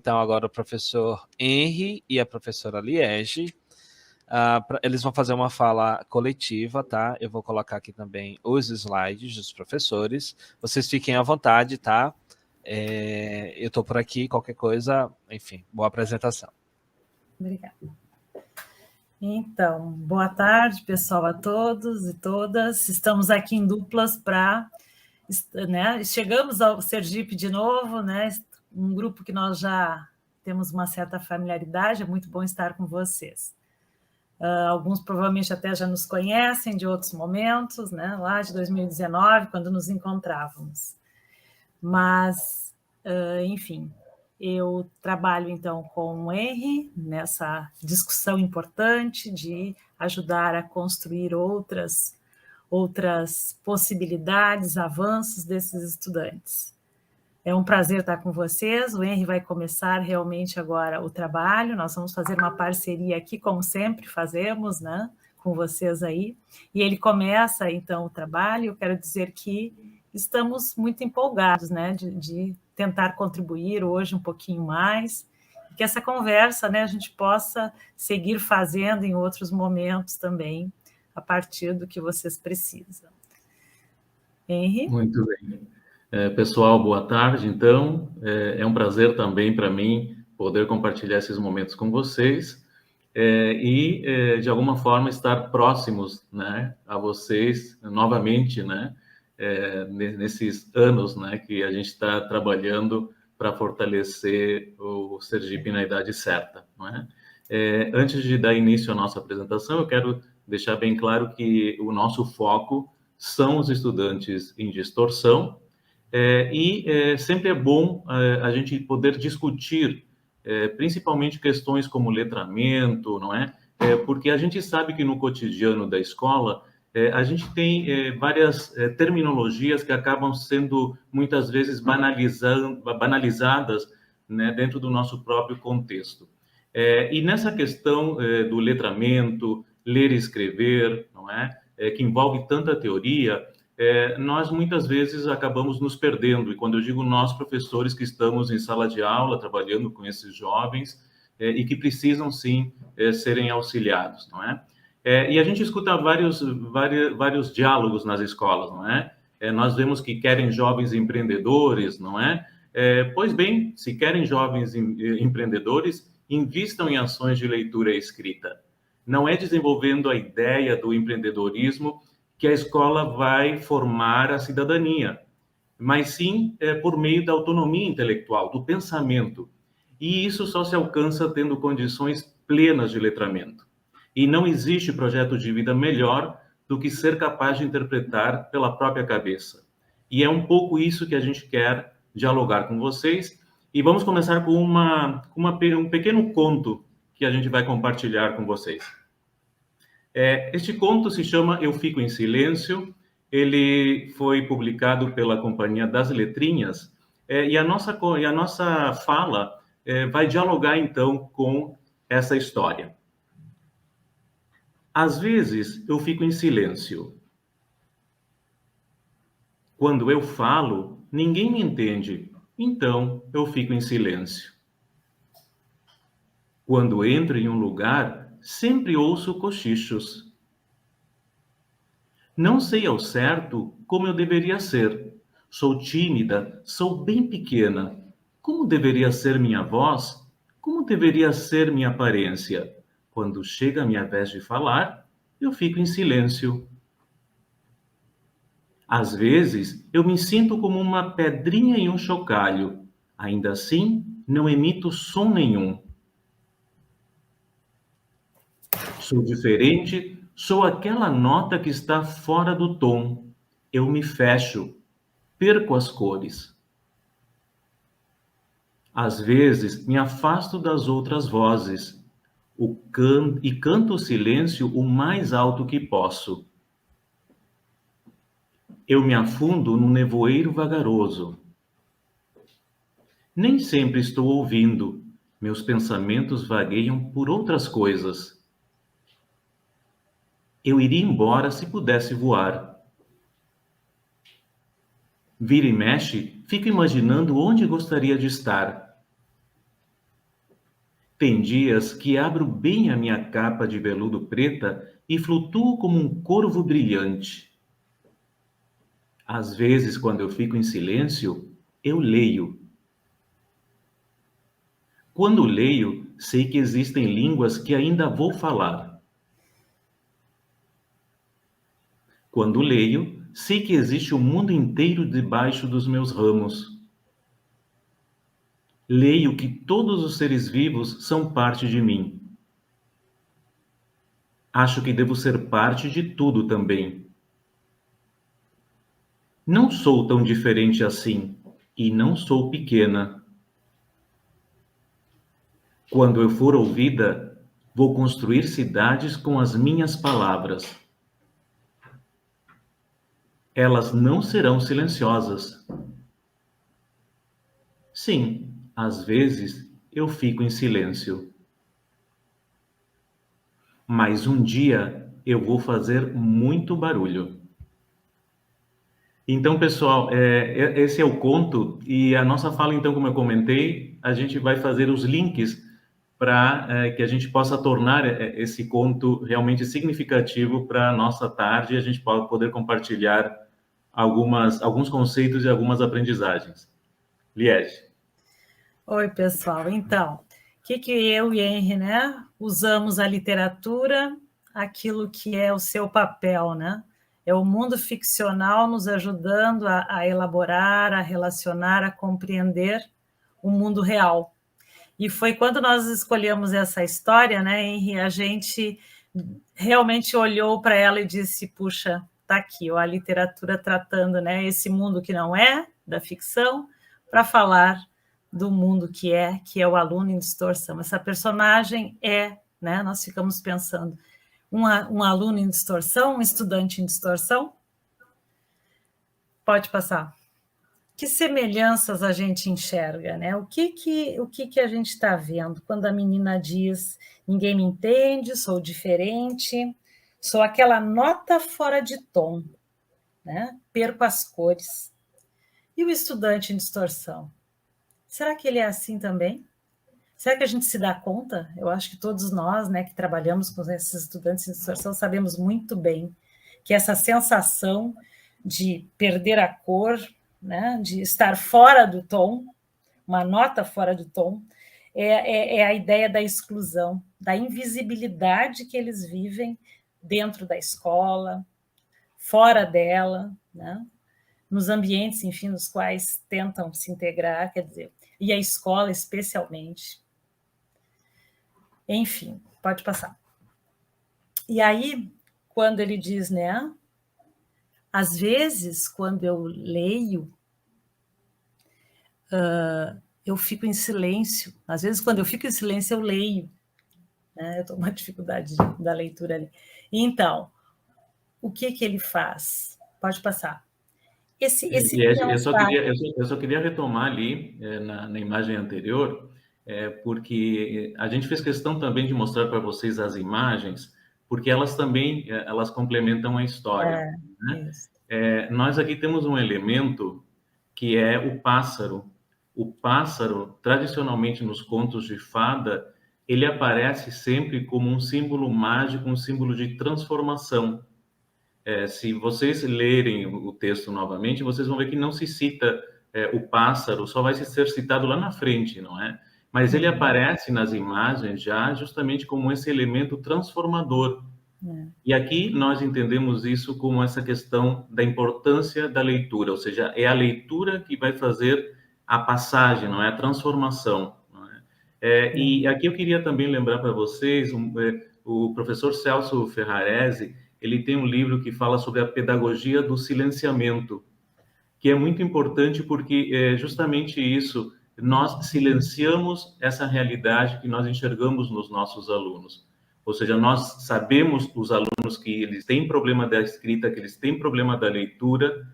então agora o professor Henry e a professora Liege. Eles vão fazer uma fala coletiva, tá? Eu vou colocar aqui também os slides dos professores. Vocês fiquem à vontade, tá? Eu estou por aqui, qualquer coisa, enfim, boa apresentação. Obrigada. Então, boa tarde, pessoal, a todos e todas. Estamos aqui em duplas para... né, chegamos ao Sergipe de novo, né? Um grupo que nós já temos uma certa familiaridade, é muito bom estar com vocês. Alguns provavelmente até já nos conhecem de outros momentos, né? Lá de 2019, quando nos encontrávamos. Mas, enfim, eu trabalho, então, com o Henry nessa discussão importante de ajudar a construir outras possibilidades, avanços desses estudantes. É um prazer estar com vocês. O Henry vai começar realmente agora o trabalho. Nós vamos fazer uma parceria aqui, como sempre fazemos, né, com vocês aí. E ele começa, então, o trabalho. Eu quero dizer que estamos muito empolgados, né, de tentar contribuir hoje um pouquinho mais, que essa conversa, né, a gente possa seguir fazendo em outros momentos também, a partir do que vocês precisam. Henry? Muito bem. Pessoal, boa tarde, então. É um prazer também para mim poder compartilhar esses momentos com vocês e, de alguma forma, estar próximos, né, a vocês novamente, né, nesses anos, né, que a gente está trabalhando para fortalecer o Sergipe na idade certa, não é? Antes de dar início à nossa apresentação, eu quero deixar bem claro que o nosso foco são os estudantes em distorção, sempre é bom a gente poder discutir, principalmente questões como letramento, não é? Porque a gente sabe que no cotidiano da escola a gente tem várias terminologias que acabam sendo muitas vezes banalizadas, né, dentro do nosso próprio contexto. E nessa questão do letramento, ler e escrever, não é? Que envolve tanta teoria, nós muitas vezes acabamos nos perdendo. E quando eu digo nós, professores que estamos em sala de aula, trabalhando com esses jovens, e que precisam, sim, serem auxiliados, não é? E a gente escuta vários diálogos nas escolas, não é? Nós vemos que querem jovens empreendedores, não é? Pois bem, se querem jovens empreendedores, invistam em ações de leitura e escrita. Não é desenvolvendo a ideia do empreendedorismo que a escola vai formar a cidadania, mas sim por meio da autonomia intelectual, do pensamento. E isso só se alcança tendo condições plenas de letramento. E não existe projeto de vida melhor do que ser capaz de interpretar pela própria cabeça. E é um pouco isso que a gente quer dialogar com vocês. E vamos começar com um pequeno conto que a gente vai compartilhar com vocês. Este conto se chama Eu Fico em Silêncio. Ele foi publicado pela Companhia das Letrinhas, e a nossa fala vai dialogar, então, com essa história. Às vezes, eu fico em silêncio. Quando eu falo, ninguém me entende, então eu fico em silêncio. Quando entro em um lugar, sempre ouço cochichos. Não sei ao certo como eu deveria ser. Sou tímida, sou bem pequena. Como deveria ser minha voz? Como deveria ser minha aparência? Quando chega a minha vez de falar, eu fico em silêncio. Às vezes, eu me sinto como uma pedrinha em um chocalho. Ainda assim, não emito som nenhum. Sou diferente, sou aquela nota que está fora do tom. Eu me fecho, perco as cores. Às vezes, me afasto das outras vozes e canto o silêncio o mais alto que posso. Eu me afundo num nevoeiro vagaroso. Nem sempre estou ouvindo. Meus pensamentos vagueiam por outras coisas. Eu iria embora se pudesse voar. Vira e mexe, fico imaginando onde gostaria de estar. Tem dias que abro bem a minha capa de veludo preta e flutuo como um corvo brilhante. Às vezes, quando eu fico em silêncio, eu leio. Quando leio, sei que existem línguas que ainda vou falar. Quando leio, sei que existe o mundo inteiro debaixo dos meus ramos. Leio que todos os seres vivos são parte de mim. Acho que devo ser parte de tudo também. Não sou tão diferente assim, e não sou pequena. Quando eu for ouvida, vou construir cidades com as minhas palavras. Elas não serão silenciosas. Sim, às vezes eu fico em silêncio. Mas um dia eu vou fazer muito barulho. Então, pessoal, esse é o conto, e a nossa fala, então, como eu comentei, a gente vai fazer os links para que a gente possa tornar esse conto realmente significativo para a nossa tarde, e a gente pode poder compartilhar alguns conceitos e algumas aprendizagens. Liege. Oi, pessoal. Então, o que eu e Henry, né, usamos a literatura, aquilo que é o seu papel, né? É o mundo ficcional nos ajudando a elaborar, a relacionar, a compreender o mundo real. E foi quando nós escolhemos essa história, né, Henry, a gente realmente olhou para ela e disse, puxa, tá aqui, ó, a literatura tratando, né, esse mundo que não é da ficção, para falar do mundo que é o aluno em distorção. Essa personagem né, nós ficamos pensando, um aluno em distorção, um estudante em distorção? Pode passar. Que semelhanças a gente enxerga, né? O que a gente está vendo quando a menina diz ninguém me entende, sou diferente, sou aquela nota fora de tom, né? Perco as cores. E o estudante em distorção? Será que ele é assim também? Será que a gente se dá conta? Eu acho que todos nós, né, que trabalhamos com esses estudantes em distorção, sabemos muito bem que essa sensação de perder a cor, né, de estar fora do tom, uma nota fora do tom, é a ideia da exclusão, da invisibilidade que eles vivem dentro da escola, fora dela, né, nos ambientes, enfim, nos quais tentam se integrar, quer dizer, e a escola especialmente. Enfim, pode passar. E aí, quando ele diz, né, às vezes, quando eu leio, eu fico em silêncio. Às vezes, quando eu fico em silêncio, eu leio. Né? Eu estou com uma dificuldade da leitura ali. Então, o que ele faz? Pode passar. Eu só queria retomar ali, na imagem anterior, porque a gente fez questão também de mostrar para vocês as imagens, porque elas também elas complementam a história. Né? Nós aqui temos um elemento que é o pássaro. O pássaro, tradicionalmente nos contos de fada, ele aparece sempre como um símbolo mágico, um símbolo de transformação. Se vocês lerem o texto novamente, vocês vão ver que não se cita o pássaro, só vai ser citado lá na frente, não é? Mas ele aparece nas imagens já justamente como esse elemento transformador. E aqui nós entendemos isso como essa questão da importância da leitura, ou seja, é a leitura que vai fazer a passagem, não é? A transformação. Não é? E aqui eu queria também lembrar para vocês, o professor Celso Ferraresi, ele tem um livro que fala sobre a pedagogia do silenciamento, que é muito importante porque é justamente isso, nós silenciamos essa realidade que nós enxergamos nos nossos alunos. Ou seja, nós sabemos os alunos que eles têm problema da escrita, que eles têm problema da leitura,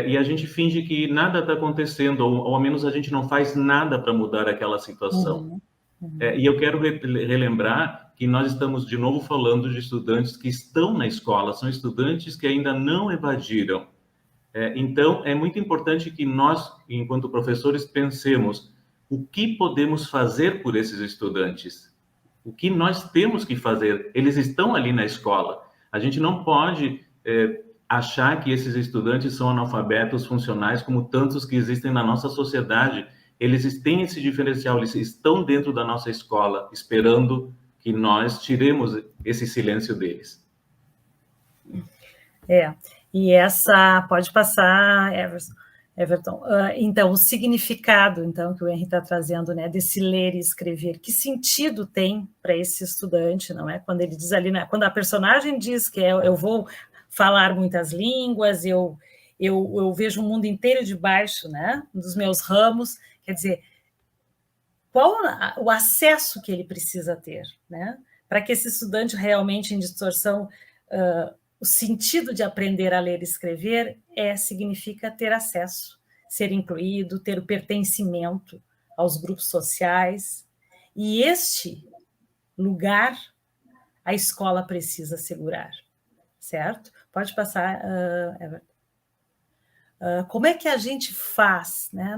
e a gente finge que nada está acontecendo, ou ao menos a gente não faz nada para mudar aquela situação. E eu quero relembrar que nós estamos de novo falando de estudantes que estão na escola, são estudantes que ainda não evadiram. Então, é muito importante que nós, enquanto professores, pensemos o que podemos fazer por esses estudantes? O que nós temos que fazer? Eles estão ali na escola. A gente não pode achar que esses estudantes são analfabetos funcionais como tantos que existem na nossa sociedade. Eles têm esse diferencial, eles estão dentro da nossa escola, esperando que nós tiremos esse silêncio deles. E essa pode passar, Everton. Então, o significado, então, que o Henry está trazendo, né, desse ler e escrever, que sentido tem para esse estudante, não é? Quando ele diz ali, né, quando a personagem diz que eu vou falar muitas línguas, eu vejo o mundo inteiro debaixo, né, dos meus ramos, quer dizer, qual o acesso que ele precisa ter, né, para que esse estudante realmente em distorção, o sentido de aprender a ler e escrever significa ter acesso, ser incluído, ter o pertencimento aos grupos sociais. E este lugar a escola precisa assegurar, certo? Pode passar, Everton. Como é que a gente faz? Né?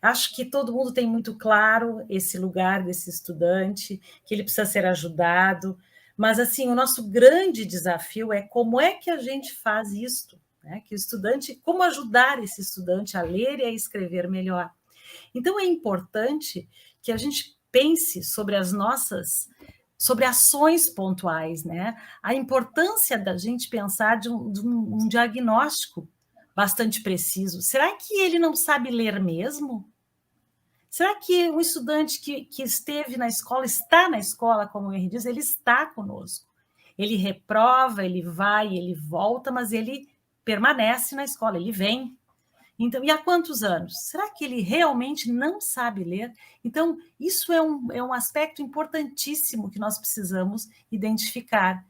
Acho que todo mundo tem muito claro esse lugar desse estudante, que ele precisa ser ajudado, mas, assim, o nosso grande desafio é como é que a gente faz isso, né? Que o estudante, como ajudar esse estudante a ler e a escrever melhor. Então, é importante que a gente pense sobre sobre ações pontuais, né? A importância da gente pensar de um diagnóstico bastante preciso. Será que ele não sabe ler mesmo? Será que um estudante que esteve na escola, está na escola, como o Henry diz, ele está conosco? Ele reprova, ele vai, ele volta, mas ele permanece na escola, ele vem. Então, e há quantos anos? Será que ele realmente não sabe ler? Então, isso é um aspecto importantíssimo que nós precisamos identificar.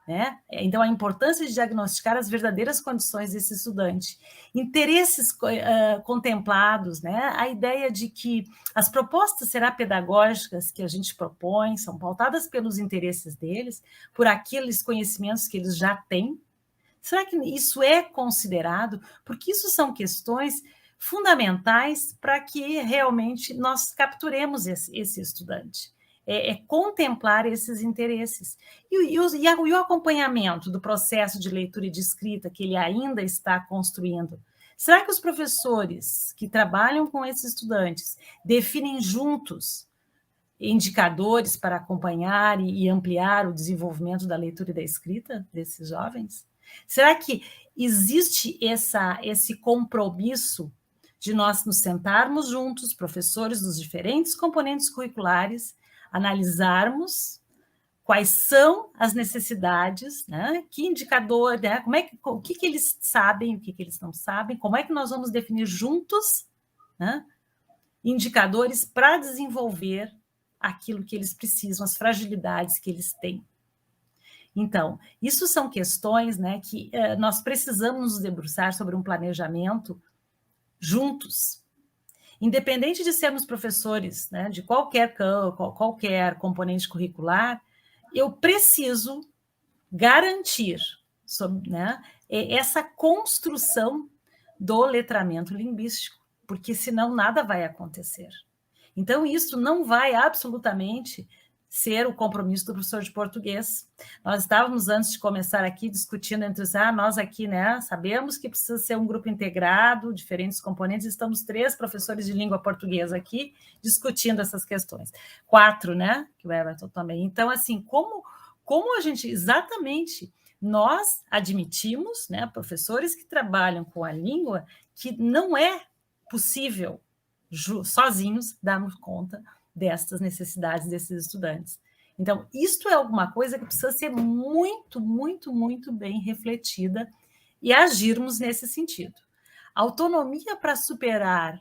Né? Então, a importância de diagnosticar as verdadeiras condições desse estudante. Interesses contemplados, né? A ideia de que as propostas terapedagógicas que a gente propõe são pautadas pelos interesses deles, por aqueles conhecimentos que eles já têm. Será que isso é considerado? Porque isso são questões fundamentais para que realmente nós capturemos esse estudante. Contemplar esses interesses. E o acompanhamento do processo de leitura e de escrita que ele ainda está construindo. Será que os professores que trabalham com esses estudantes definem juntos indicadores para acompanhar e ampliar o desenvolvimento da leitura e da escrita desses jovens? Será que existe esse compromisso de nós nos sentarmos juntos, professores dos diferentes componentes curriculares, analisarmos quais são as necessidades, né? Que indicador, né? O que eles sabem, o que eles não sabem, como é que nós vamos definir juntos, né? Indicadores para desenvolver aquilo que eles precisam, as fragilidades que eles têm. Então, isso são questões, né, que nós precisamos nos debruçar sobre um planejamento juntos. Independente de sermos professores, né, de qualquer componente curricular, eu preciso garantir né, essa construção do letramento linguístico, porque senão nada vai acontecer. Então, isso não vai absolutamente ser o compromisso do professor de português. Nós estávamos, antes de começar aqui, discutindo entre nós aqui, né, sabemos que precisa ser um grupo integrado, diferentes componentes, estamos 3 professores de língua portuguesa aqui, discutindo essas questões. 4, né, que o Everton também. Então, assim, como a gente, exatamente, nós admitimos, né, professores que trabalham com a língua, que não é possível, sozinhos, darmos conta destas necessidades desses estudantes. Então, isto é alguma coisa que precisa ser muito, muito, muito bem refletida e agirmos nesse sentido. Autonomia para superar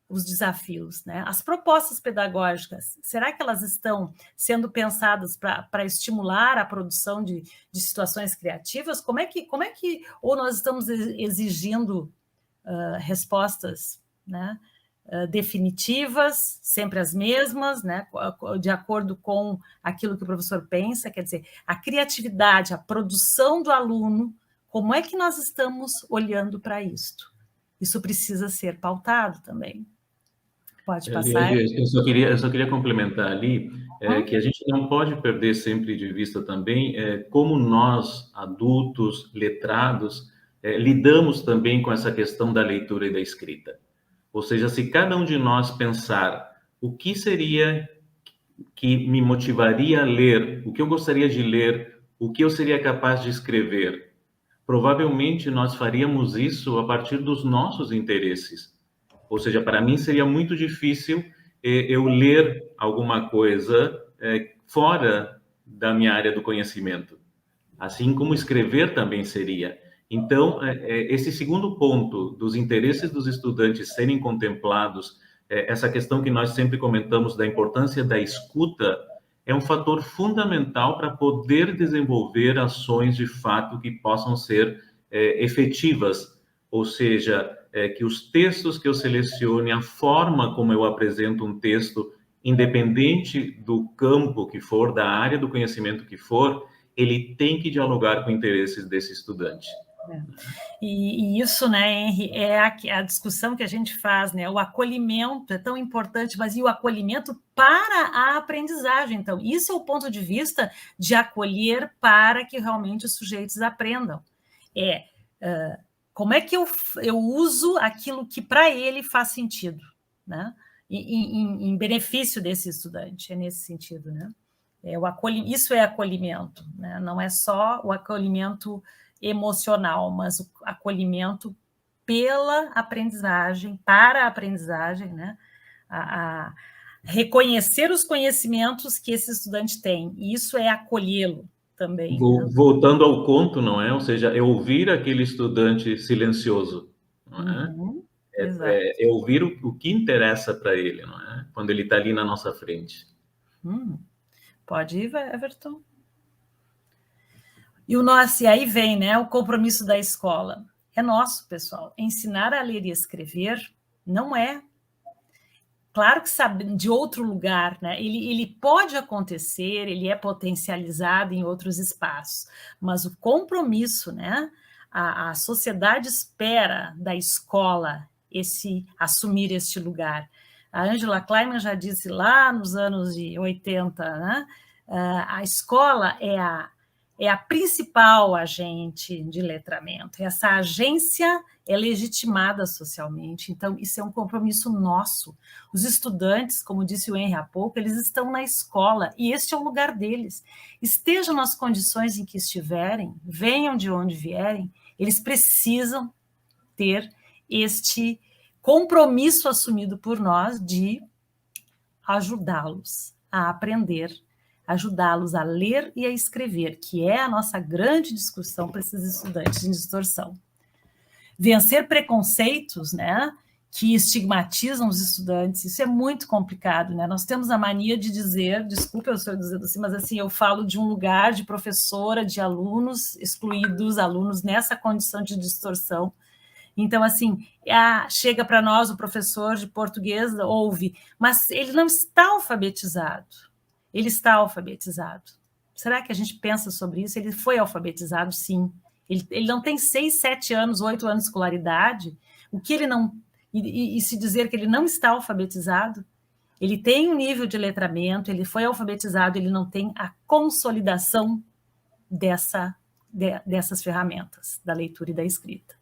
os desafios, né? As propostas pedagógicas, será que elas estão sendo pensadas para estimular a produção de situações criativas? Como é que ou nós estamos exigindo respostas, né, definitivas, sempre as mesmas, né, de acordo com aquilo que o professor pensa, quer dizer, a criatividade, a produção do aluno, como é que nós estamos olhando para isto? Isso precisa ser pautado também. Pode passar. Eu só queria complementar ali que a gente não pode perder sempre de vista também como nós, adultos, letrados, lidamos também com essa questão da leitura e da escrita. Ou seja, se cada um de nós pensar o que seria que me motivaria a ler, o que eu gostaria de ler, o que eu seria capaz de escrever, provavelmente nós faríamos isso a partir dos nossos interesses. Ou seja, para mim seria muito difícil eu ler alguma coisa fora da minha área do conhecimento. Assim como escrever também seria. Então, esse segundo ponto dos interesses dos estudantes serem contemplados, essa questão que nós sempre comentamos da importância da escuta, é um fator fundamental para poder desenvolver ações de fato que possam ser efetivas, ou seja, que os textos que eu selecione, a forma como eu apresento um texto, independente do campo que for, da área do conhecimento que for, ele tem que dialogar com interesses desse estudante. E isso, né, Henry, é a discussão que a gente faz, né? O acolhimento é tão importante, mas e o acolhimento para a aprendizagem? Então, isso é o ponto de vista de acolher para que realmente os sujeitos aprendam. Como é que eu uso aquilo que para ele faz sentido, né? Em benefício desse estudante, é nesse sentido, né? Isso é acolhimento, né? Não é só o acolhimento emocional, mas o acolhimento pela aprendizagem, para a aprendizagem, né? A reconhecer os conhecimentos que esse estudante tem, e isso é acolhê-lo também. Voltando ao conto, não é? Ou seja, é ouvir aquele estudante silencioso, não é? É ouvir o que interessa para ele, não é? Quando ele está ali na nossa frente. Pode ir, Everton. E aí vem, né, o compromisso da escola. É nosso, pessoal. Ensinar a ler e escrever não é. Claro que sabe de outro lugar, né? Ele pode acontecer, ele é potencializado em outros espaços, mas o compromisso, né? A sociedade espera da escola assumir este lugar. A Angela Kleiman já disse lá nos anos de 80, né? A escola é a principal agente de letramento. Essa agência é legitimada socialmente, então isso é um compromisso nosso. Os estudantes, como disse o Henry há pouco, eles estão na escola e este é o lugar deles. Estejam nas condições em que estiverem, venham de onde vierem, eles precisam ter este compromisso assumido por nós de ajudá-los a aprender, ajudá-los a ler e a escrever, que é a nossa grande discussão para esses estudantes em distorção. Vencer preconceitos, né, que estigmatizam os estudantes, isso é muito complicado, né? Nós temos a mania de dizer, desculpa eu estou dizendo assim, mas assim, eu falo de um lugar de professora, de alunos excluídos, alunos nessa condição de distorção. Então, assim, chega para nós o professor de português, ouve, mas ele não está alfabetizado. Ele está alfabetizado. Será que a gente pensa sobre isso? Ele foi alfabetizado, sim. Ele não tem 6, 7 anos, 8 anos de escolaridade. O que ele não... E se dizer que ele não está alfabetizado, ele tem um nível de letramento, ele foi alfabetizado, ele não tem a consolidação dessas ferramentas, da leitura e da escrita.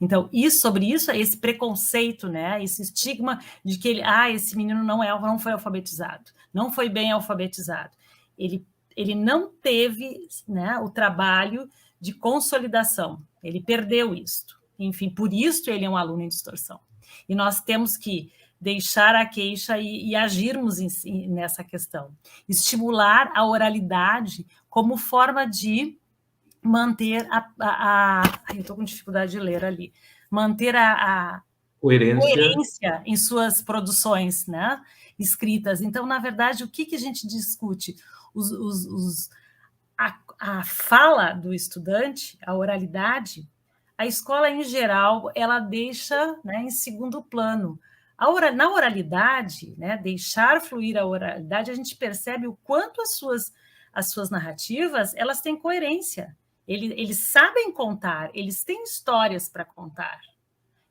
Então, sobre isso, esse preconceito, né, esse estigma de que esse menino não foi alfabetizado, não foi bem alfabetizado. Ele não teve, né, o trabalho de consolidação, ele perdeu isto. Enfim, por isso ele é um aluno em distorção. E nós temos que deixar a queixa e agirmos nessa questão. Estimular a oralidade como forma de manter eu estou com dificuldade de ler ali. Manter a coerência em suas produções, né, escritas. Então, na verdade, o que a gente discute? A fala do estudante, a oralidade, a escola, em geral, ela deixa, né, em segundo plano. Na oralidade, né, deixar fluir a oralidade, a gente percebe o quanto as suas narrativas elas têm coerência. Eles sabem contar, eles têm histórias para contar.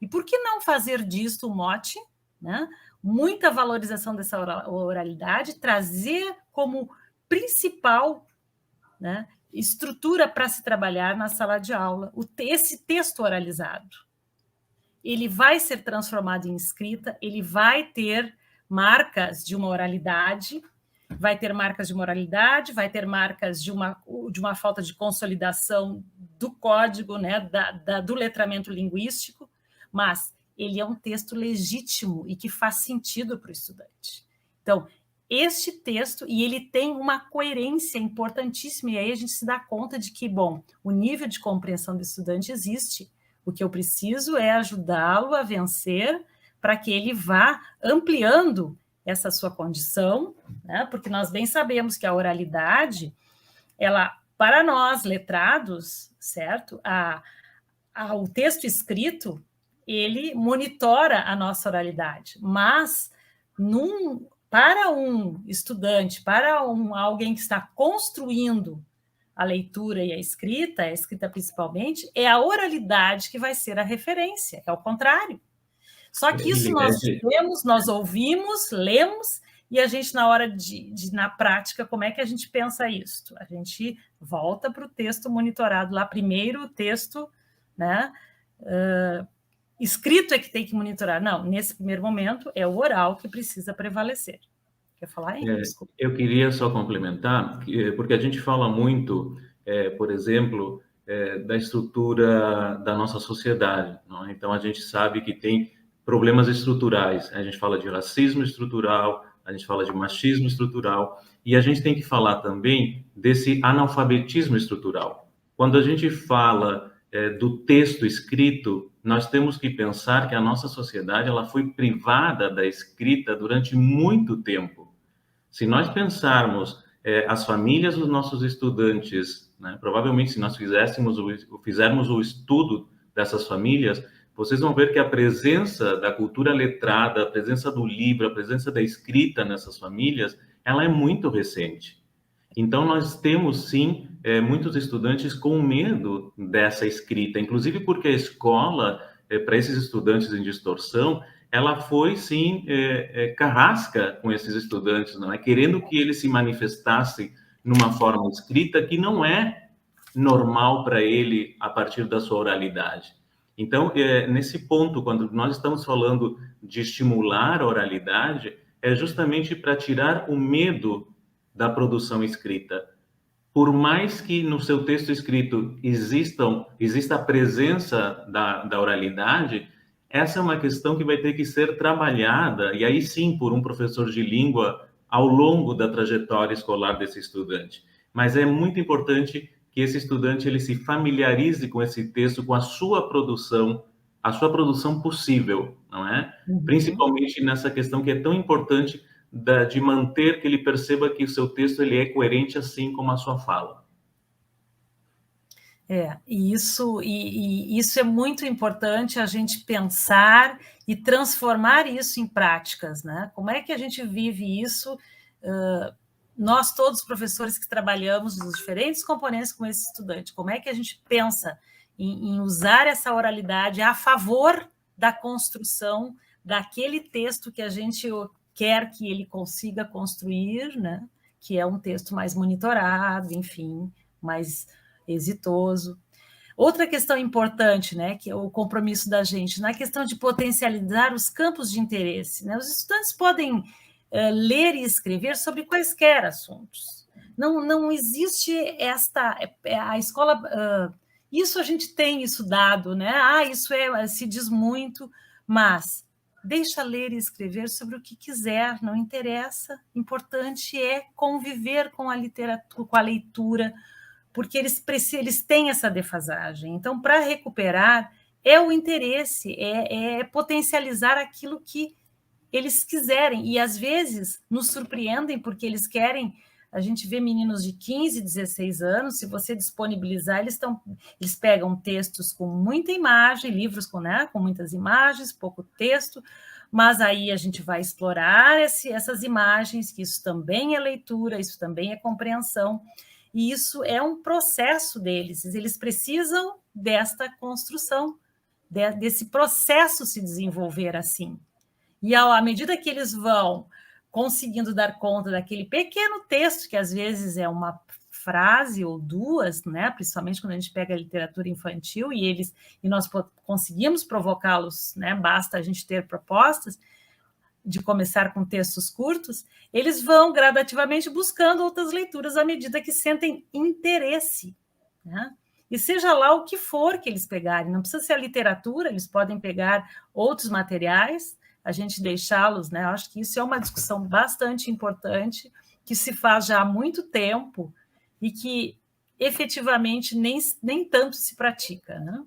E por que não fazer disto o mote, né? muita valorização dessa oralidade, trazer como principal, né, estrutura para se trabalhar na sala de aula esse texto oralizado. Ele vai ser transformado em escrita, ele vai ter marcas de uma oralidade, vai ter marcas de uma falta de consolidação do código, né, do letramento linguístico, mas ele é um texto legítimo e que faz sentido para o estudante. Então, este texto, e ele tem uma coerência importantíssima, e aí a gente se dá conta de que, bom, o nível de compreensão do estudante existe. O que eu preciso é ajudá-lo a vencer para que ele vá ampliando essa sua condição, né? Porque nós bem sabemos que a oralidade, ela, para nós letrados, certo? O texto escrito, ele monitora a nossa oralidade, mas para um estudante, para alguém que está construindo a leitura e a escrita principalmente, é a oralidade que vai ser a referência, é o contrário. Só que isso nós vemos, nós ouvimos, lemos, e a gente, na hora na prática, como é que a gente pensa isso? A gente volta para o texto monitorado lá, primeiro o texto, né, escrito é que tem que monitorar. Não, nesse primeiro momento é o oral que precisa prevalecer. Quer falar aí? Eu queria só complementar, porque a gente fala muito, por exemplo, da estrutura da nossa sociedade, não é? Então, a gente sabe que tem problemas estruturais. A gente fala de racismo estrutural, a gente fala de machismo estrutural, e a gente tem que falar também desse analfabetismo estrutural. Quando a gente fala do texto escrito, nós temos que pensar que a nossa sociedade ela foi privada da escrita durante muito tempo. Se nós pensarmos as famílias dos nossos estudantes, né, provavelmente se nós fizermos o estudo dessas famílias, vocês vão ver que a presença da cultura letrada, a presença do livro, a presença da escrita nessas famílias, ela é muito recente. Então, nós temos, sim, muitos estudantes com medo dessa escrita, inclusive porque a escola, para esses estudantes em distorção, ela foi, sim, carrasca com esses estudantes, não é? Querendo que eles se manifestassem numa forma escrita que não é normal para ele a partir da sua oralidade. Então, nesse ponto, quando nós estamos falando de estimular a oralidade, é justamente para tirar o medo da produção escrita. Por mais que no seu texto escrito exista a presença da oralidade, essa é uma questão que vai ter que ser trabalhada, e aí sim, por um professor de língua ao longo da trajetória escolar desse estudante. Mas é muito importante que esse estudante ele se familiarize com esse texto, com a sua produção possível, não é? Uhum. Principalmente nessa questão que é tão importante de manter que ele perceba que o seu texto ele é coerente assim como a sua fala. E isso é muito importante a gente pensar e transformar isso em práticas, né? Como é que a gente vive isso? Nós todos, professores que trabalhamos nos diferentes componentes com esse estudante, como é que a gente pensa em usar essa oralidade a favor da construção daquele texto que a gente quer que ele consiga construir, né? Que é um texto mais monitorado, enfim, mais exitoso. Outra questão importante, né, que é o compromisso da gente, na questão de potencializar os campos de interesse, né? Os estudantes podem ler e escrever sobre quaisquer assuntos. Não existe a escola... isso a gente tem isso dado, né? Isso se diz muito, mas deixa ler e escrever sobre o que quiser, não interessa. Importante é conviver com a literatura, com a leitura, porque eles têm essa defasagem. Então, para recuperar, é o interesse, é potencializar aquilo que eles quiserem, e às vezes nos surpreendem, porque eles querem... A gente vê meninos de 15, 16 anos, se você disponibilizar, eles pegam textos com muita imagem, livros com muitas imagens, pouco texto, mas aí a gente vai explorar essas imagens, que isso também é leitura, isso também é compreensão, e isso é um processo deles, eles precisam desta construção, desse processo se desenvolver assim. E à medida que eles vão conseguindo dar conta daquele pequeno texto, que às vezes é uma frase ou duas, né? Principalmente quando a gente pega a literatura infantil e nós conseguimos provocá-los, né? Basta a gente ter propostas de começar com textos curtos, eles vão gradativamente buscando outras leituras à medida que sentem interesse, né? E seja lá o que for que eles pegarem, não precisa ser a literatura, eles podem pegar outros materiais, a gente deixá-los, né? Eu acho que isso é uma discussão bastante importante, que se faz já há muito tempo e que efetivamente nem tanto se pratica, né?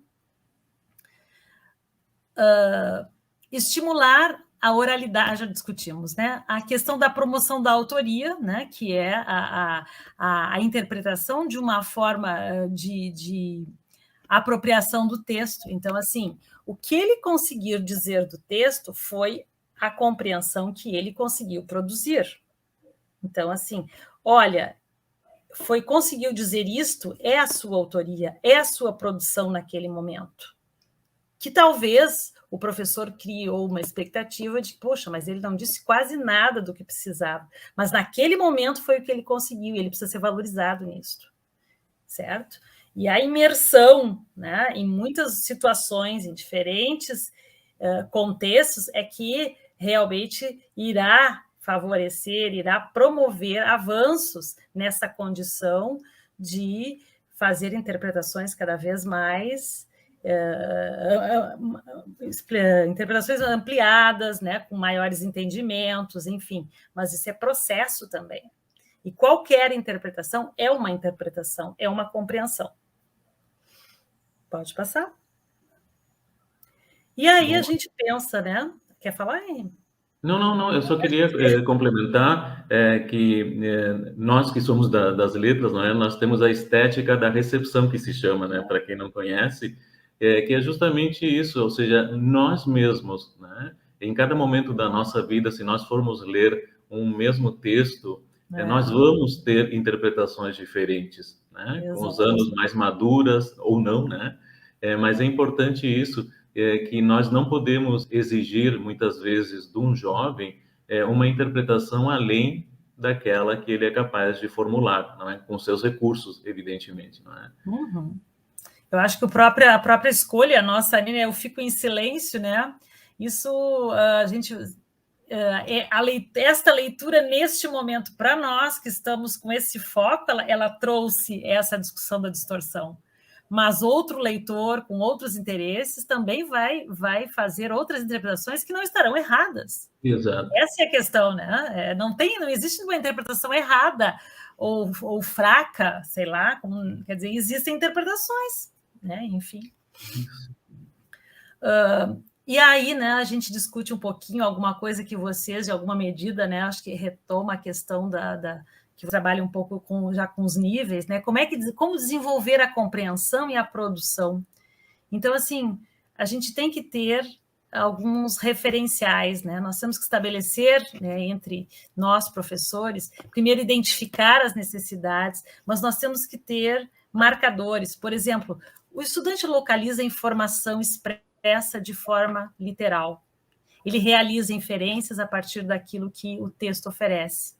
Estimular a oralidade, já discutimos, né? A questão da promoção da autoria, né? Que é a interpretação de uma forma de apropriação do texto. Então, assim, o que ele conseguir dizer do texto foi a compreensão que ele conseguiu produzir. Então, assim, olha, conseguiu dizer isto, é a sua autoria, é a sua produção naquele momento. Que talvez o professor criou uma expectativa de, poxa, mas ele não disse quase nada do que precisava. Mas naquele momento foi o que ele conseguiu, e ele precisa ser valorizado nisso, certo? E a imersão, né, em muitas situações, em diferentes contextos, é que realmente irá favorecer, irá promover avanços nessa condição de fazer interpretações cada vez mais interpretações ampliadas, né, com maiores entendimentos, enfim, mas isso é processo também. E qualquer interpretação, é uma compreensão. Pode passar. E aí a gente pensa, né? Quer falar, Henrique? Não, eu só queria complementar que nós que somos das letras, não é? Nós temos a estética da recepção, que se chama, né? Para quem não conhece, que é justamente isso, ou seja, nós mesmos, né? Em cada momento da nossa vida, se nós formos ler um mesmo texto, nós vamos ter interpretações diferentes, né? Com os anos mais maduras ou não, né? Mas é importante isso, que nós não podemos exigir, muitas vezes, de um jovem uma interpretação além daquela que ele é capaz de formular, não é? Com seus recursos, evidentemente, não é? Uhum. Eu acho que a própria escolha nossa, né, eu fico em silêncio, né? Isso, a gente... esta leitura, neste momento, para nós que estamos com esse foco, ela trouxe essa discussão da distorção. Mas outro leitor, com outros interesses, também vai fazer outras interpretações que não estarão erradas. Exato. Essa é a questão, né? Não existe uma interpretação errada ou fraca, sei lá, quer dizer, existem interpretações, né? Enfim. E aí, né, a gente discute um pouquinho alguma coisa que vocês, de alguma medida, né, acho que retoma a questão que trabalha um pouco já com os níveis, né? Como desenvolver a compreensão e a produção. Então, assim, a gente tem que ter alguns referenciais, né? Nós temos que estabelecer, né, entre nós, professores, primeiro identificar as necessidades, mas nós temos que ter marcadores. Por exemplo, o estudante localiza a informação expressa de forma literal. Ele realiza inferências a partir daquilo que o texto oferece.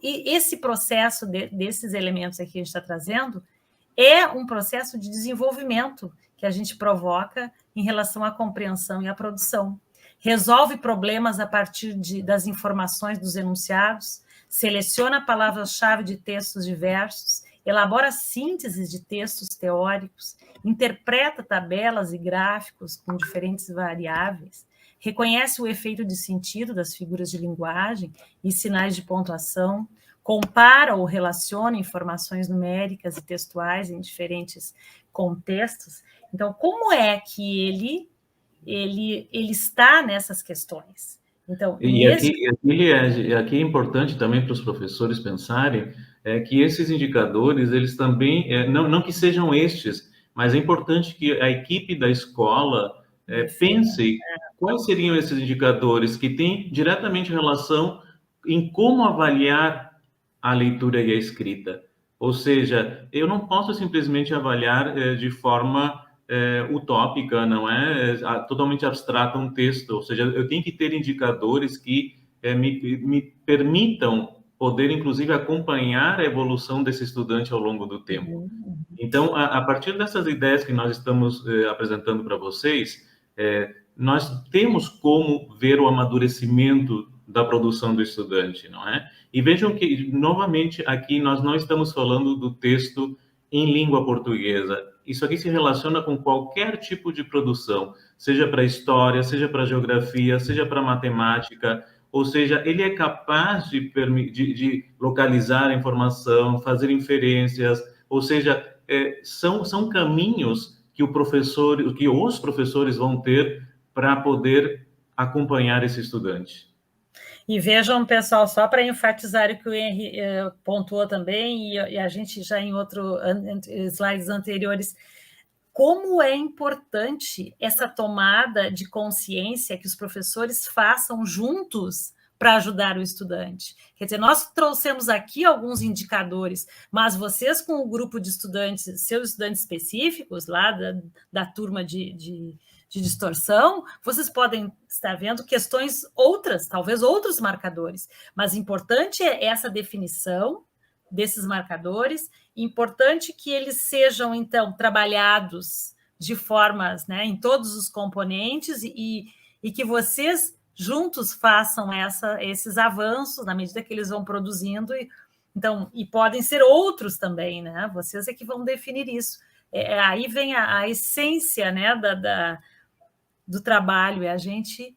Esse processo desses elementos aqui que a gente está trazendo é um processo de desenvolvimento que a gente provoca em relação à compreensão e à produção. Resolve problemas a partir das informações dos enunciados, seleciona palavras-chave de textos diversos, elabora sínteses de textos teóricos, interpreta tabelas e gráficos com diferentes variáveis, reconhece o efeito de sentido das figuras de linguagem e sinais de pontuação, compara ou relaciona informações numéricas e textuais em diferentes contextos. Então, como é que ele está nessas questões? Então, aqui é importante também para os professores pensarem que esses indicadores, eles também, não que sejam estes, mas é importante que a equipe da escola pense quais seriam esses indicadores que têm diretamente relação em como avaliar a leitura e a escrita. Ou seja, eu não posso simplesmente avaliar de forma utópica, não é totalmente abstrata um texto, ou seja, eu tenho que ter indicadores que me permitam poder, inclusive, acompanhar a evolução desse estudante ao longo do tempo. Então, a partir dessas ideias que nós estamos apresentando para vocês, nós temos como ver o amadurecimento da produção do estudante, não é? E vejam que, novamente, aqui nós não estamos falando do texto em língua portuguesa. Isso aqui se relaciona com qualquer tipo de produção, seja para história, seja para geografia, seja para matemática, ou seja, ele é capaz de localizar a informação, fazer inferências, ou seja, são caminhos que os professores vão ter para poder acompanhar esse estudante. E vejam, pessoal, só para enfatizar o que o Henry pontuou também, e a gente já em slides anteriores, como é importante essa tomada de consciência que os professores façam juntos para ajudar o estudante. Quer dizer, nós trouxemos aqui alguns indicadores, mas vocês com o grupo de estudantes, seus estudantes específicos lá da turma de distorção, vocês podem estar vendo questões outras, talvez outros marcadores, mas importante é essa definição desses marcadores, importante que eles sejam, então, trabalhados de formas, né, em todos os componentes e que vocês juntos façam esses avanços na medida que eles vão produzindo, e podem ser outros também, né? Vocês é que vão definir isso. Aí vem a essência, né, do trabalho, é a gente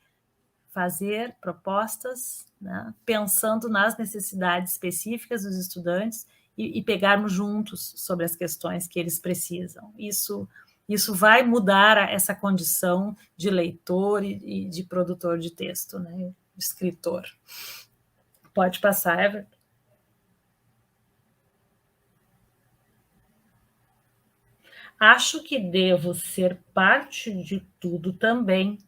fazer propostas, né, pensando nas necessidades específicas dos estudantes e pegarmos juntos sobre as questões que eles precisam. Isso vai mudar essa condição de leitor e de produtor de texto, né, de escritor. Pode passar, Everton. Acho que devo ser parte de tudo também.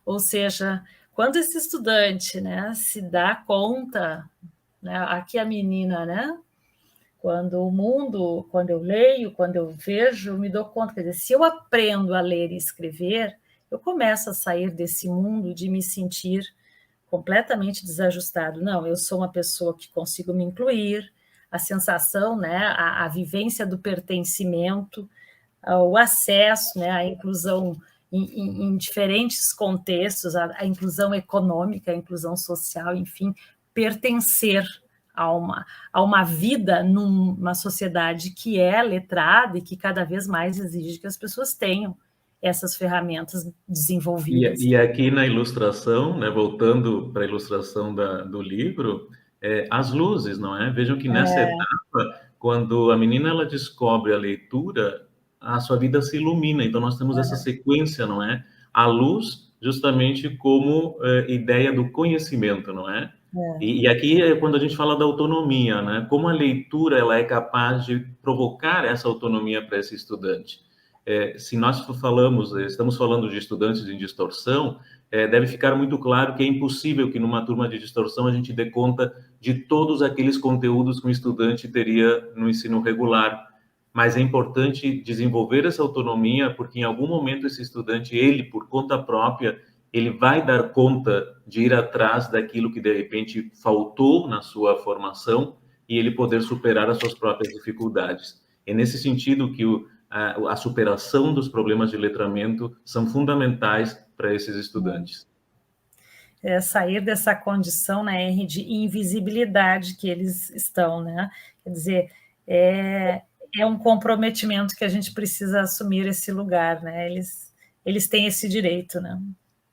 Ou seja, quando esse estudante, né, se dá conta, né, aqui a menina, né, quando eu leio, quando eu vejo, eu me dou conta, quer dizer, se eu aprendo a ler e escrever, eu começo a sair desse mundo de me sentir completamente desajustado. Não, eu sou uma pessoa que consigo me incluir, a sensação, né, a vivência do pertencimento, o acesso, né, à inclusão em diferentes contextos, a inclusão econômica, a inclusão social, enfim, pertencer a uma vida numa sociedade que é letrada e que cada vez mais exige que as pessoas tenham essas ferramentas desenvolvidas. E aqui na ilustração, né, voltando para a ilustração do livro, as luzes, não é? Vejam que nessa etapa, quando a menina ela descobre a leitura, a sua vida se ilumina. Então, nós temos essa sequência, não é? A luz, justamente como ideia do conhecimento, não é? E aqui é quando a gente fala da autonomia, né? Como a leitura ela é capaz de provocar essa autonomia para esse estudante. Se nós estamos falando de estudantes em distorção, deve ficar muito claro que é impossível que numa turma de distorção a gente dê conta de todos aqueles conteúdos que um estudante teria no ensino regular. Mas é importante desenvolver essa autonomia, porque em algum momento esse estudante, ele, por conta própria, ele vai dar conta de ir atrás daquilo que, de repente, faltou na sua formação e ele poder superar as suas próprias dificuldades. É nesse sentido que a superação dos problemas de letramento são fundamentais para esses estudantes. Sair dessa condição, né, de invisibilidade que eles estão, né? Quer dizer, é um comprometimento que a gente precisa assumir esse lugar, né? Eles têm esse direito, né?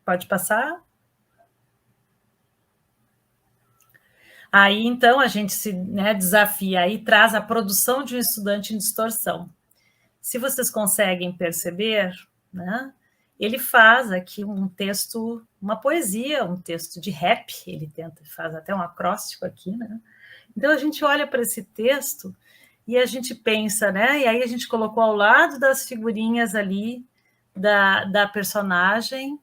Pode passar? Aí, então, a gente se desafia aí, traz a produção de um estudante em distorção. Se vocês conseguem perceber, né, ele faz aqui um texto, uma poesia, um texto de rap, ele faz até um acróstico aqui, né? Então, a gente olha para esse texto e a gente pensa, né? E aí a gente colocou ao lado das figurinhas ali da personagem.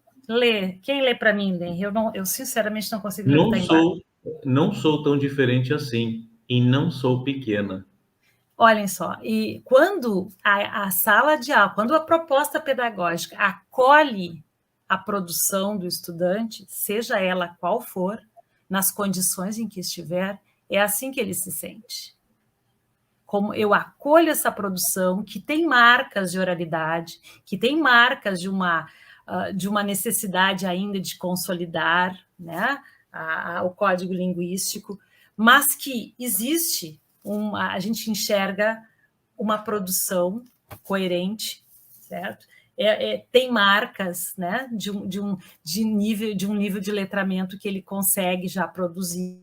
Quem lê para mim, Lê? Eu sinceramente não consigo ler. Não sou tão diferente assim, e não sou pequena. Olhem só, e quando a sala de aula, quando a proposta pedagógica acolhe a produção do estudante, seja ela qual for, nas condições em que estiver, é assim que ele se sente. Como eu acolho essa produção que tem marcas de oralidade, que tem marcas de uma necessidade ainda de consolidar, né, o código linguístico, mas que existe a gente enxerga uma produção coerente, certo? Tem marcas, né, de um nível de letramento que ele consegue já produzir.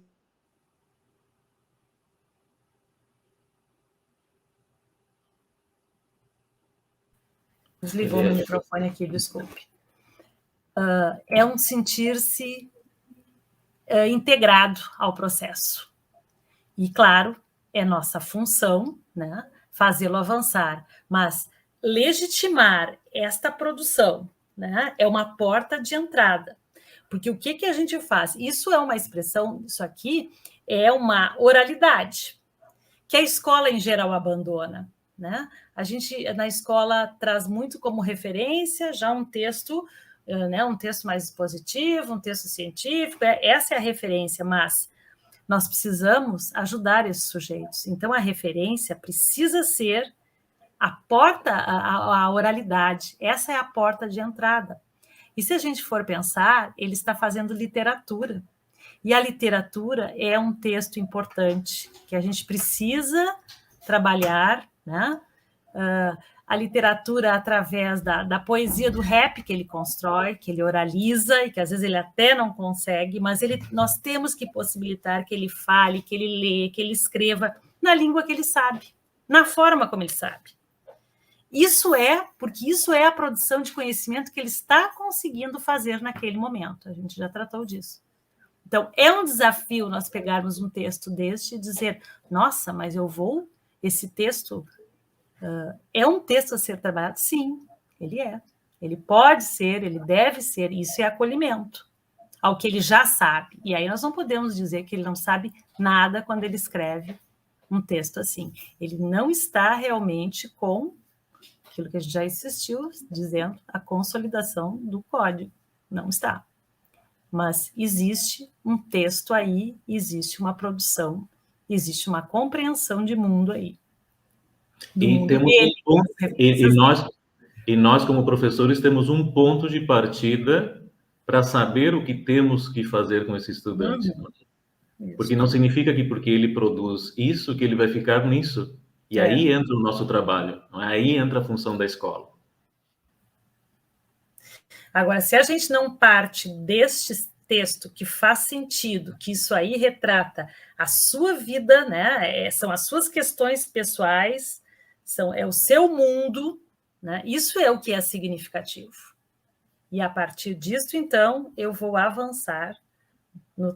Desligou meu microfone aqui, desculpe. É um sentir-se integrado ao processo. E, claro, é nossa função, né, fazê-lo avançar, mas legitimar esta produção, né, é uma porta de entrada. Porque o que a gente faz? Isso é uma expressão, isso aqui é uma oralidade, que a escola, em geral, abandona. Né? A gente, na escola, traz muito como referência já um texto, né, um texto mais expositivo, um texto científico, essa é a referência, mas nós precisamos ajudar esses sujeitos. Então, a referência precisa ser a porta, a oralidade. Essa é a porta de entrada. E se a gente for pensar, ele está fazendo literatura. E a literatura é um texto importante, que a gente precisa trabalhar, né? A literatura através da poesia do rap que ele constrói, que ele oraliza, e que às vezes ele até não consegue, mas nós temos que possibilitar que ele fale, que ele lê, que ele escreva na língua que ele sabe, na forma como ele sabe. Porque isso é a produção de conhecimento que ele está conseguindo fazer naquele momento. A gente já tratou disso. Então, é um desafio nós pegarmos um texto deste e dizer, nossa, mas esse texto é um texto a ser trabalhado? Sim, ele é. Ele pode ser, ele deve ser, isso é acolhimento ao que ele já sabe. E aí nós não podemos dizer que ele não sabe nada quando ele escreve um texto assim. Ele não está realmente com aquilo que a gente já insistiu, dizendo a consolidação do código. Não está. Mas existe um texto aí, existe uma produção, existe uma compreensão de mundo aí. E nós, como professores, temos um ponto de partida para saber o que temos que fazer com esse estudante. Porque não significa que porque ele produz isso, que ele vai ficar nisso. E aí entra o nosso trabalho, não é? Aí entra a função da escola. Agora, se a gente não parte deste texto que faz sentido, que isso aí retrata a sua vida, né? São as suas questões pessoais, é o seu mundo, né? Isso é o que é significativo. E a partir disso, então, eu vou avançar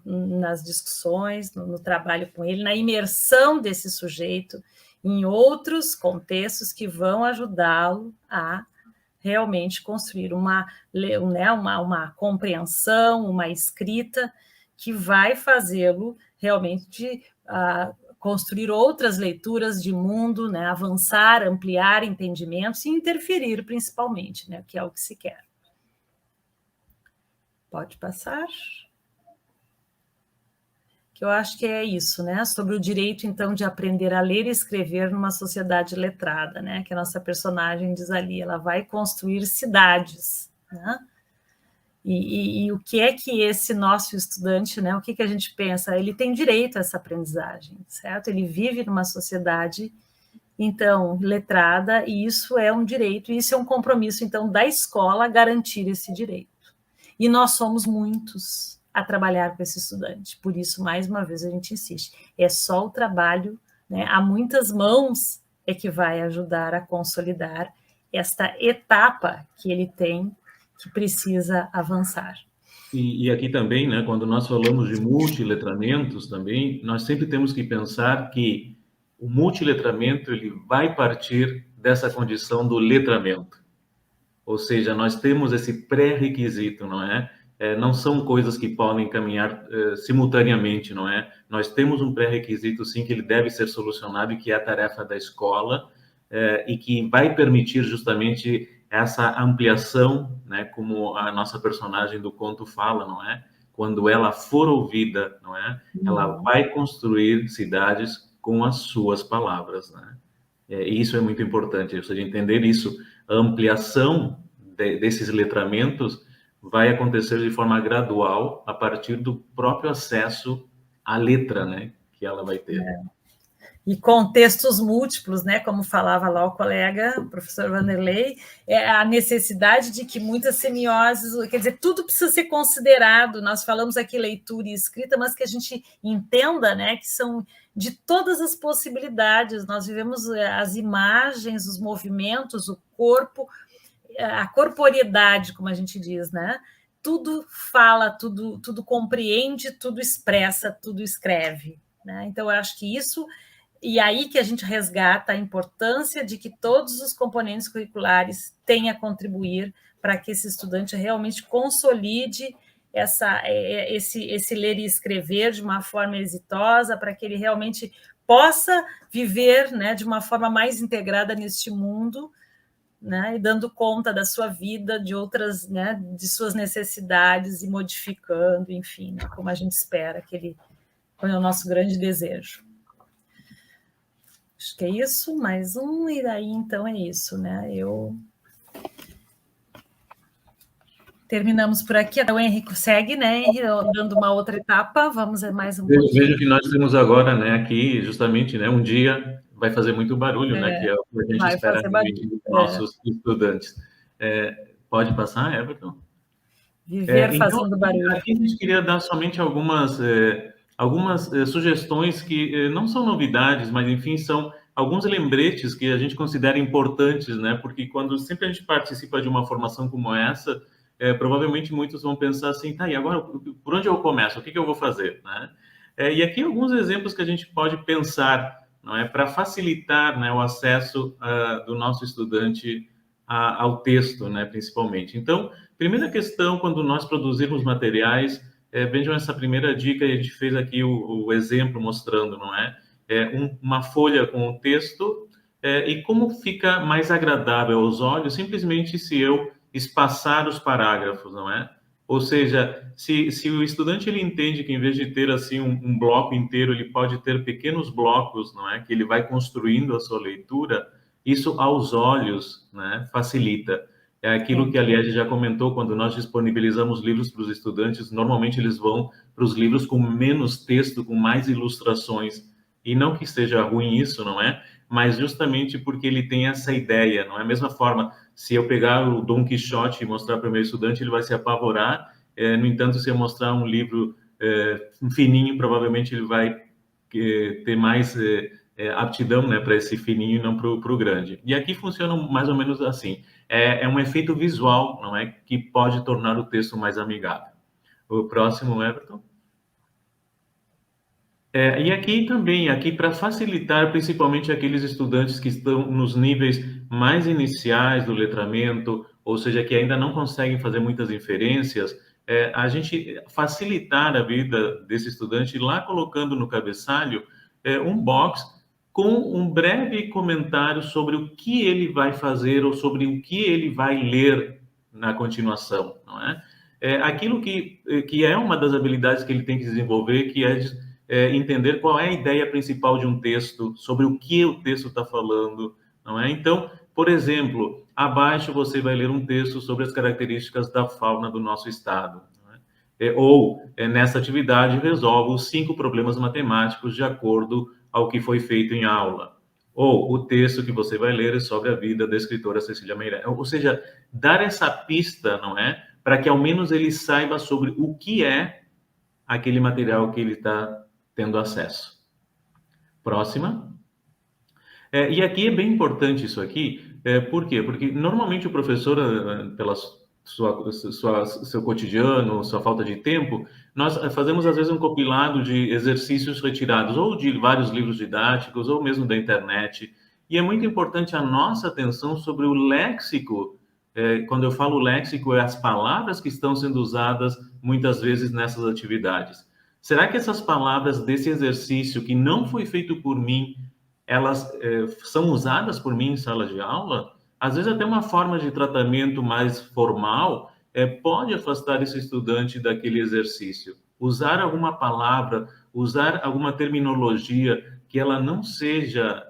nas discussões, no trabalho com ele, na imersão desse sujeito em outros contextos que vão ajudá-lo a realmente construir uma compreensão, uma escrita que vai fazê-lo realmente construir outras leituras de mundo, né, avançar, ampliar entendimentos e interferir, principalmente, né, que é o que se quer. Pode passar. Que eu acho que é isso, né? Sobre o direito, então, de aprender a ler e escrever numa sociedade letrada, né? Que a nossa personagem diz ali, ela vai construir cidades, né? E o que é que esse nosso estudante, né? O que a gente pensa? Ele tem direito a essa aprendizagem, certo? Ele vive numa sociedade, então, letrada, e isso é um direito, e isso é um compromisso, então, da escola garantir esse direito. E nós somos muitos a trabalhar com esse estudante. Por isso, mais uma vez, a gente insiste. É só o trabalho, né, a muitas mãos é que vai ajudar a consolidar esta etapa que ele tem, que precisa avançar. E aqui também, né, quando nós falamos de multiletramentos também, nós sempre temos que pensar que o multiletramento ele vai partir dessa condição do letramento. Ou seja, nós temos esse pré-requisito, não é? não são coisas que podem caminhar simultaneamente, não é? Nós temos um pré-requisito, sim, que ele deve ser solucionado e que é a tarefa da escola e que vai permitir justamente essa ampliação, né? Como a nossa personagem do conto fala, não é? Quando ela for ouvida, não é? Ela vai construir cidades com as suas palavras, né? E isso é muito importante, ou seja, entender isso. A ampliação desses letramentos vai acontecer de forma gradual a partir do próprio acesso à letra, né? Que ela vai ter. E contextos múltiplos, né? Como falava lá o colega, o professor Vanderlei, a necessidade de que muitas semioses, quer dizer, tudo precisa ser considerado. Nós falamos aqui leitura e escrita, mas que a gente entenda, né? Que são de todas as possibilidades. Nós vivemos as imagens, os movimentos, o corpo, a corporeidade, como a gente diz, né? Tudo fala, tudo compreende, tudo expressa, tudo escreve, né? Então, eu acho que isso. E aí que a gente resgata a importância de que todos os componentes curriculares tenham a contribuir para que esse estudante realmente consolide esse ler e escrever de uma forma exitosa, para que ele realmente possa viver, né, de uma forma mais integrada neste mundo, né, e dando conta da sua vida, de outras, né, de suas necessidades e modificando, enfim, né, como a gente espera que ele, é o nosso grande desejo. Acho que é isso, mais um, e daí então é isso, né? Terminamos por aqui, o Henrique segue, né? Dando uma outra etapa, vamos mais um pouquinho. Vejo que nós temos agora, né, aqui, justamente, né, um dia vai fazer muito barulho, né, que é o que a gente espera realmente dos nossos estudantes. Pode passar, Everton? Viver fazendo barulho. Aqui a gente queria dar somente algumas sugestões que não são novidades, mas, enfim, são alguns lembretes que a gente considera importantes, né? Porque quando sempre a gente participa de uma formação como essa, provavelmente muitos vão pensar assim, tá, e agora por onde eu começo? O que eu vou fazer, né? E aqui alguns exemplos que a gente pode pensar, não é, para facilitar, né, o acesso do nosso estudante ao texto, né, principalmente. Então, primeira questão, quando nós produzirmos materiais, vejam essa primeira dica, a gente fez aqui o exemplo mostrando, não é? Uma folha com o texto, e como fica mais agradável aos olhos, simplesmente se eu espaçar os parágrafos, não é? Ou seja, se o estudante ele entende que em vez de ter assim um bloco inteiro, ele pode ter pequenos blocos, não é? Que ele vai construindo a sua leitura, isso aos olhos, né, facilita. É aquilo que a Liege já comentou, quando nós disponibilizamos livros para os estudantes, normalmente eles vão para os livros com menos texto, com mais ilustrações. E não que seja ruim isso, não é? Mas justamente porque ele tem essa ideia, não é? A mesma forma, se eu pegar o Dom Quixote e mostrar para o meu estudante, ele vai se apavorar. No entanto, se eu mostrar um livro fininho, provavelmente ele vai ter mais aptidão, né, para esse fininho e não para o grande. E aqui funciona mais ou menos assim. É um efeito visual, não é, que pode tornar o texto mais amigável. O próximo, Everton. E aqui também, aqui para facilitar principalmente aqueles estudantes que estão nos níveis mais iniciais do letramento, ou seja, que ainda não conseguem fazer muitas inferências, a gente facilitar a vida desse estudante lá colocando no cabeçalho um box com um breve comentário sobre o que ele vai fazer ou sobre o que ele vai ler na continuação, não é? Aquilo que é uma das habilidades que ele tem que desenvolver, que é entender qual é a ideia principal de um texto, sobre o que o texto está falando, não é? Então, por exemplo, abaixo você vai ler um texto sobre as características da fauna do nosso estado, não é? Ou, nessa atividade, resolve os 5 problemas matemáticos de acordo ao que foi feito em aula. Ou o texto que você vai ler é sobre a vida da escritora Cecília Meirelles. Ou seja, dar essa pista, não é? Para que ao menos ele saiba sobre o que é aquele material que ele está tendo acesso. Próxima. E aqui é bem importante isso aqui. Por quê? Porque normalmente o professor, pela seu cotidiano, sua falta de tempo, nós fazemos às vezes um compilado de exercícios retirados ou de vários livros didáticos ou mesmo da internet. E é muito importante a nossa atenção sobre o léxico. Quando eu falo léxico, é as palavras que estão sendo usadas muitas vezes nessas atividades. Será que essas palavras desse exercício que não foi feito por mim, elas são usadas por mim em sala de aula? Às vezes até uma forma de tratamento mais formal pode afastar esse estudante daquele exercício. Usar alguma palavra, usar alguma terminologia que ela não seja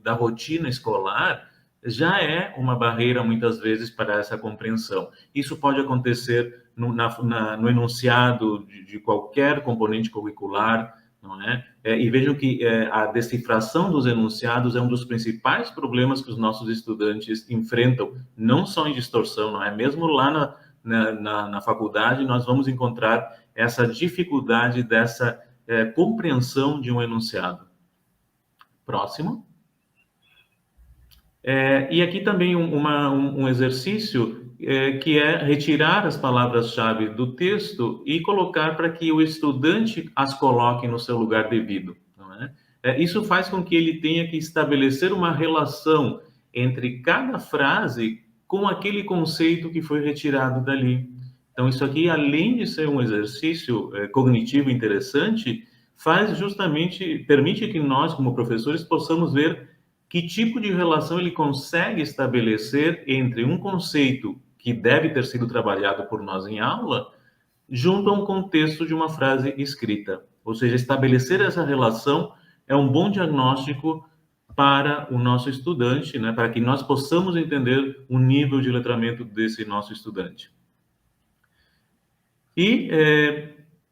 da rotina escolar, já é uma barreira, muitas vezes, para essa compreensão. Isso pode acontecer no enunciado de qualquer componente curricular, não é? E vejam que a decifração dos enunciados é um dos principais problemas que os nossos estudantes enfrentam, não só em distorção, não é? Mesmo lá na faculdade, nós vamos encontrar essa dificuldade dessa compreensão de um enunciado. Próximo. E aqui também um exercício que é retirar as palavras-chave do texto e colocar para que o estudante as coloque no seu lugar devido. Não é? Isso faz com que ele tenha que estabelecer uma relação entre cada frase com aquele conceito que foi retirado dali. Então, isso aqui, além de ser um exercício cognitivo interessante, permite que nós, como professores, possamos ver que tipo de relação ele consegue estabelecer entre um conceito que deve ter sido trabalhado por nós em aula, junto a um contexto de uma frase escrita. Ou seja, estabelecer essa relação é um bom diagnóstico para o nosso estudante, né, para que nós possamos entender o nível de letramento desse nosso estudante. E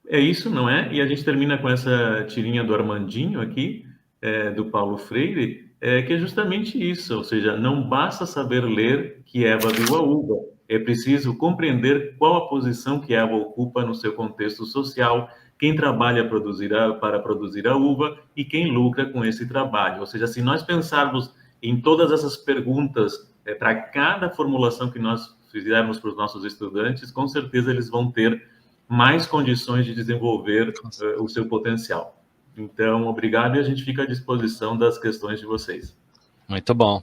é isso, não é? E a gente termina com essa tirinha do Armandinho aqui, do Paulo Freire, que é justamente isso, ou seja, não basta saber ler que Eva viu a uva, é preciso compreender qual a posição que Eva ocupa no seu contexto social, quem trabalha para produzir a uva e quem lucra com esse trabalho. Ou seja, se nós pensarmos em todas essas perguntas para cada formulação que nós fizermos para os nossos estudantes, com certeza eles vão ter mais condições de desenvolver o seu potencial. Então, obrigado e a gente fica à disposição das questões de vocês. Muito bom.